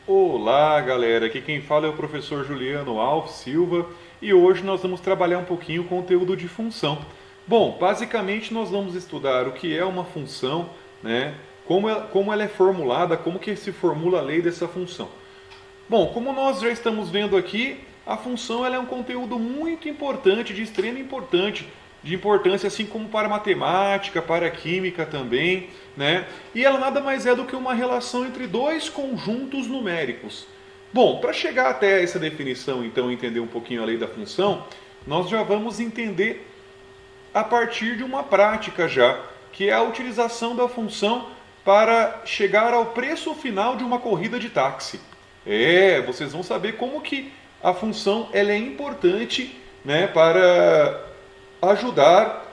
Olá, galera. Aqui quem fala é o professor Juliano Alves Silva e hoje nós vamos trabalhar um pouquinho o conteúdo de função. Bom, basicamente nós vamos estudar o que é uma função, né? Como ela é formulada, como que se formula a lei dessa função. Bom, como nós já estamos vendo aqui, a função ela é um conteúdo muito importante, de extrema importância assim como para a matemática, para a química também, né? E ela nada mais é do que uma relação entre dois conjuntos numéricos. Bom, para chegar até essa definição, então, entender um pouquinho a lei da função, nós já vamos entender a partir de uma prática já, que é a utilização da função para chegar ao preço final de uma corrida de táxi. Vocês vão saber como que a função ela é importante, né, para ajudar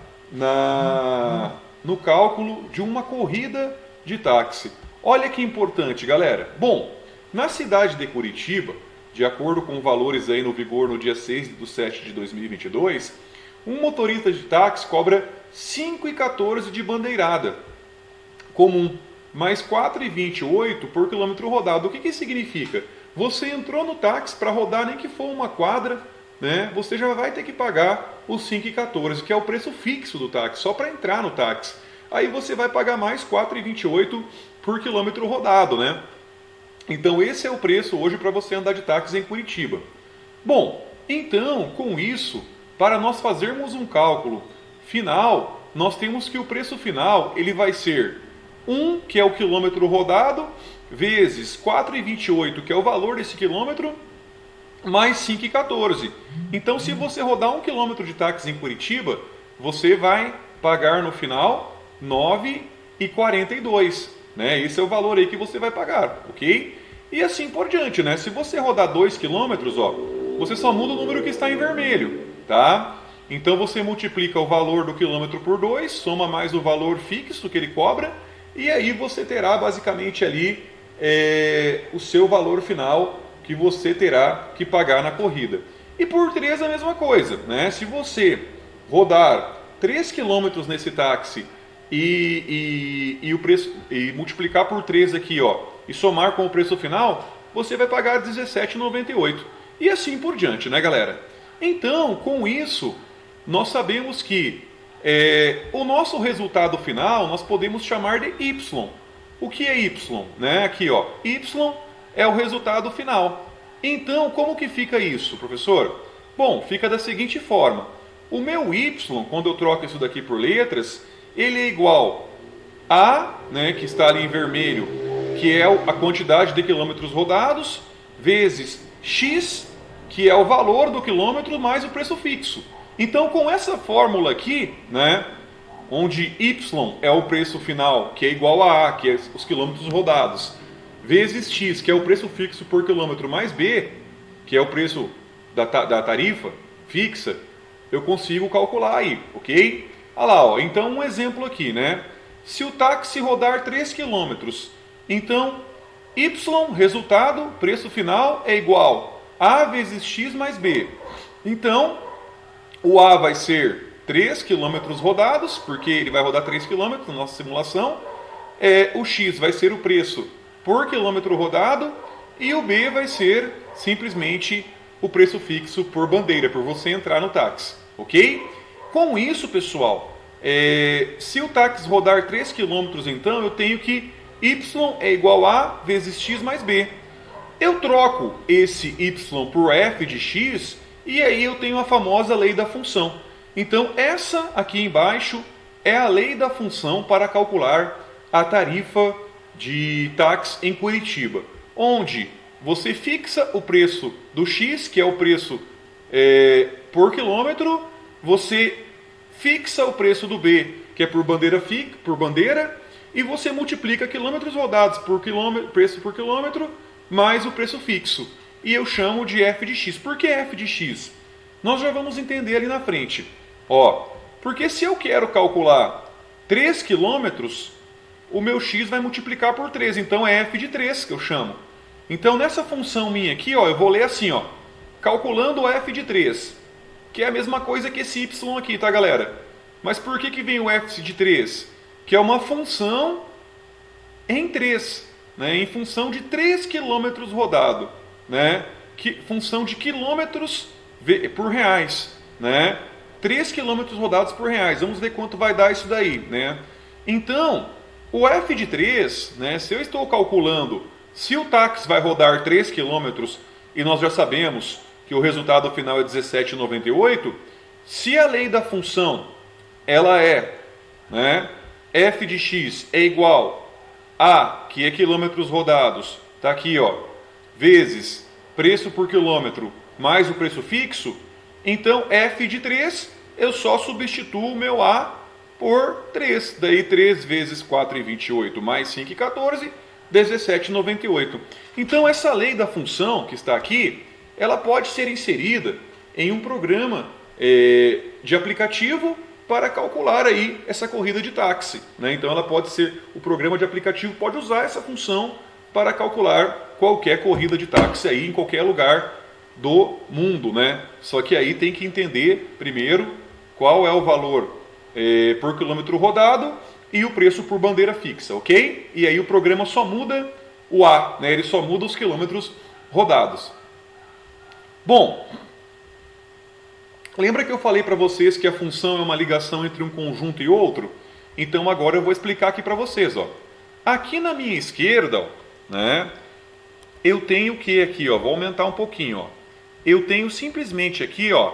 no cálculo de uma corrida de táxi. Olha que importante, galera. Bom, na cidade de Curitiba, de acordo com valores aí no vigor no dia 6/7 de 2022, um motorista de táxi cobra 5,14 de bandeirada comum, mais 4,28 por quilômetro rodado. O que isso significa? Você entrou no táxi para rodar nem que for uma quadra, né? Você já vai ter que pagar os 5,14, que é o preço fixo do táxi, só para entrar no táxi. Aí você vai pagar mais 4,28 por quilômetro rodado, né? Então esse é o preço hoje para você andar de táxi em Curitiba. Bom, então com isso, para nós fazermos um cálculo final, nós temos que o preço final ele vai ser 1, que é o quilômetro rodado, vezes 4,28, que é o valor desse quilômetro, mais 5,14. Então, se você rodar 1 km de táxi em Curitiba, você vai pagar no final 9,42. Né? Esse é o valor aí que você vai pagar, ok? E assim por diante, né? Se você rodar 2 km, ó, você só muda o número que está em vermelho, tá? Então você multiplica o valor do quilômetro por 2, soma mais o valor fixo que ele cobra, e aí você terá basicamente ali o seu valor final que você terá que pagar na corrida. E por 3 a mesma coisa, né? Se você rodar 3 km nesse táxi o preço, e multiplicar por 3 aqui, ó, e somar com o preço final, você vai pagar 17,98. E assim por diante, né, galera? Então, com isso, nós sabemos que o nosso resultado final nós podemos chamar de y. O que é y? Né? Aqui, ó, y é o resultado final. Então, como que fica isso, professor? Bom, fica da seguinte forma. O meu y, quando eu troco isso daqui por letras, ele é igual a, né, que está ali em vermelho, que é a quantidade de quilômetros rodados, vezes x, que é o valor do quilômetro, mais o preço fixo. Então, com essa fórmula aqui, né, onde y é o preço final, que é igual a que é os quilômetros rodados, vezes x, que é o preço fixo por quilômetro, mais b, que é o preço da tarifa fixa, eu consigo calcular aí, ok? Olha lá, ó, então um exemplo aqui, né? Se o táxi rodar 3 quilômetros, então y, resultado, preço final, é igual a vezes x mais b. Então, o A vai ser 3 quilômetros rodados, porque ele vai rodar 3 quilômetros na nossa simulação. O X vai ser o preço por quilômetro rodado e o B vai ser simplesmente o preço fixo por bandeira, por você entrar no táxi, ok? Com isso, pessoal, se o táxi rodar 3 quilômetros, então eu tenho que Y é igual a vezes X mais B. Eu troco esse Y por F de X e aí eu tenho a famosa lei da função. Então essa aqui embaixo é a lei da função para calcular a tarifa de táxi em Curitiba, onde você fixa o preço do X, que é o preço por quilômetro, você fixa o preço do B, que é por bandeira, e você multiplica quilômetros rodados por preço por quilômetro, mais o preço fixo. E eu chamo de f de x. Por que f de x? Nós já vamos entender ali na frente. Ó, porque se eu quero calcular 3 quilômetros, o meu x vai multiplicar por 3, então é f de 3 que eu chamo. Então nessa função minha aqui, ó, eu vou ler assim, ó, calculando f de 3, que é a mesma coisa que esse y aqui, tá, galera? Mas por que vem o f de 3? Que é uma função em 3. né, em função de 3 km rodado, né, função de quilômetros por reais, né, 3 km rodados por reais. Vamos ver quanto vai dar isso daí, né? Então, o f de 3, né, se eu estou calculando se o táxi vai rodar 3 km e nós já sabemos que o resultado final é 17,98, se a lei da função ela é, né, f de x é igual a, que é quilômetros rodados, tá aqui, ó, vezes preço por quilômetro mais o preço fixo, então f de 3 eu só substituo o meu a por 3. Daí 3 vezes 4,28 mais 5,14, 17,98. Então essa lei da função que está aqui, ela pode ser inserida em um programa de aplicativo para calcular aí essa corrida de táxi, né? Então ela pode ser, o programa de aplicativo pode usar essa função para calcular qualquer corrida de táxi aí em qualquer lugar do mundo, né? Só que aí tem que entender primeiro qual é o valor por quilômetro rodado e o preço por bandeira fixa, ok? E aí o programa só muda o A, né? Ele só muda os quilômetros rodados. Bom, lembra que eu falei para vocês que a função é uma ligação entre um conjunto e outro? Então agora eu vou explicar aqui para vocês, ó. Aqui na minha esquerda, ó, né? Eu tenho o que aqui, ó? Vou aumentar um pouquinho, ó. Eu tenho simplesmente aqui, ó,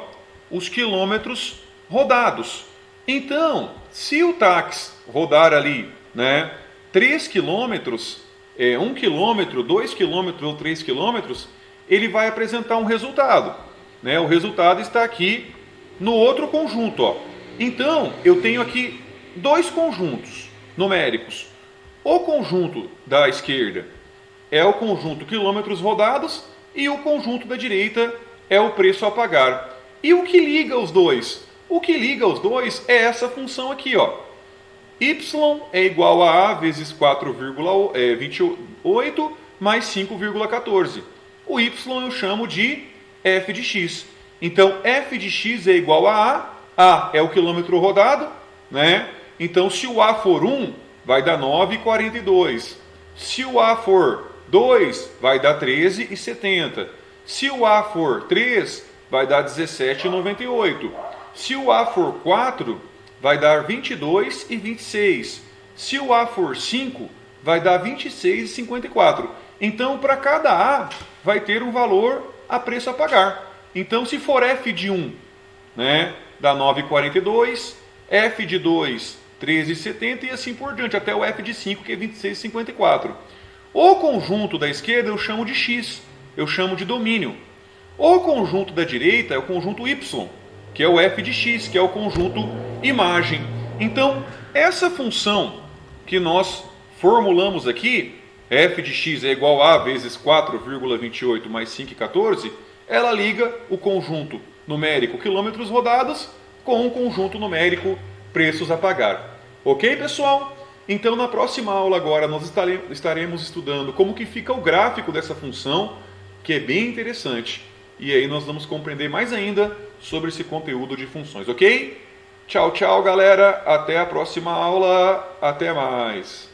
os quilômetros rodados. Então, se o táxi rodar ali, né, 3 quilômetros, 1 quilômetro, 2 quilômetros ou 3 quilômetros, ele vai apresentar um resultado, né? O resultado está aqui no outro conjunto, ó. Então, eu tenho aqui dois conjuntos numéricos. O conjunto da esquerda é o conjunto quilômetros rodados e o conjunto da direita é o preço a pagar. E o que liga os dois? O que liga os dois é essa função aqui, ó. Y é igual a vezes 4,28 mais 5,14. O Y eu chamo de f de x. Então, f de x é igual a A é o quilômetro rodado, né? Então, se o A for 1, vai dar 9,42. Se o A for 2, vai dar 13,70. Se o A for 3, vai dar 17,98. Se o A for 4, vai dar 22,26. Se o A for 5, vai dar 26,54. Então, para cada A, vai ter um valor a preço a pagar. Então, se for f de 1, né, dá 9,42, f de 2, 13,70 e assim por diante, até o f de 5, que é 26,54. O conjunto da esquerda eu chamo de x, eu chamo de domínio. O conjunto da direita é o conjunto y, que é o f de x, que é o conjunto imagem. Então, essa função que nós formulamos aqui, f de x é igual a vezes 4,28 mais 5,14, ela liga o conjunto numérico quilômetros rodados com o conjunto numérico preços a pagar. Ok, pessoal? Então, na próxima aula agora, nós estaremos estudando como que fica o gráfico dessa função, que é bem interessante. E aí nós vamos compreender mais ainda sobre esse conteúdo de funções, ok? Tchau, tchau, galera. Até a próxima aula. Até mais.